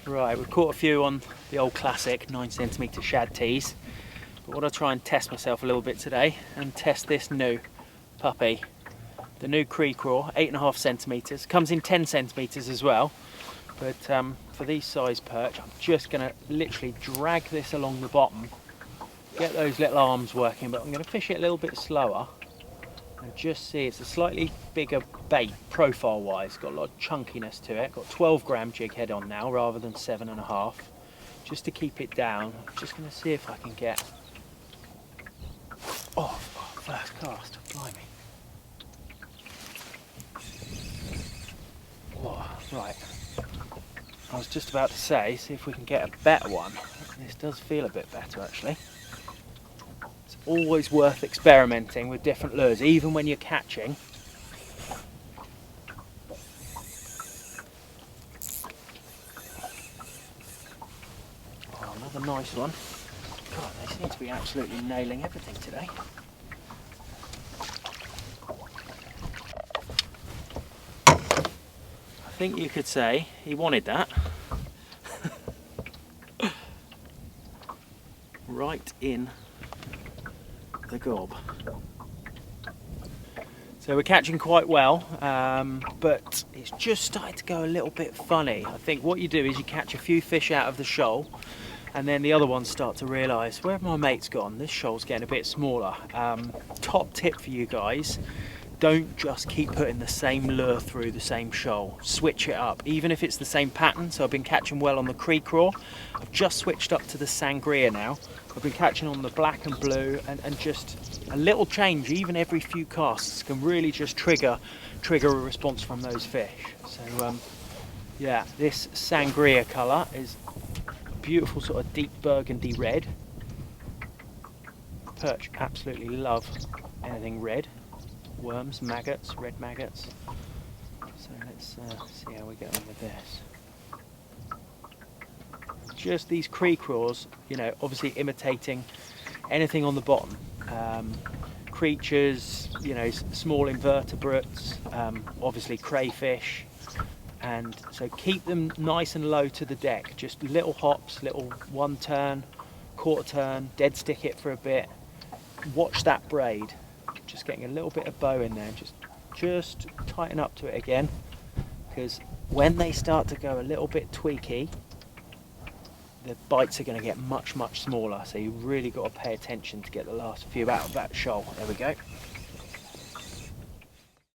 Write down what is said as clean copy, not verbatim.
Right, we've caught a few on the old classic 9cm shad tees, but I want to try and test myself a little bit today and test this new puppy, the new CreCraw, 8.5cm. Comes in 10cm as well, but for these size perch, I'm just going to literally drag this along the bottom, get those little arms working, but I'm going to fish it a little bit slower and just see. It's a slightly bigger bait profile wise, got a lot of chunkiness to it. Got 12g jig head on now rather than 7.5, just to keep it down. I'm just going to see if I can get first cast. Blimey. Right, I was just about to say, see if we can get a better one. This does feel a bit better actually. It's always worth experimenting with different lures, even when you're catching. Oh, another nice one. God, they seem to be absolutely nailing everything today. I think you could say he wanted that. Right in the gob. So we're catching quite well, but it's just started to go a little bit funny. I think what you do is you catch a few fish out of the shoal, and then the other ones start to realise, where have my mates gone? This shoal's getting a bit smaller. Top tip for you guys, don't just keep putting the same lure through the same shoal. Switch it up, even if it's the same pattern. So I've been catching well on the CreCraw. I've just switched up to the sangria now. I've been catching on the black and blue, and just a little change, even every few casts, can really just trigger a response from those fish. So yeah, this sangria colour is a beautiful sort of deep burgundy red. Perch absolutely love anything red. Worms, maggots, red maggots. So let's see how we get on with this. Just these CreCraws, you know, obviously imitating anything on the bottom. Creatures, you know, small invertebrates, obviously crayfish, and so keep them nice and low to the deck. Just little hops, little one turn, quarter turn, dead stick it for a bit. Watch that braid. Just getting a little bit of bow in there, just tighten up to it again, because when they start to go a little bit tweaky, the bites are going to get much smaller, so you really got to pay attention to get the last few out of that shoal. There we go.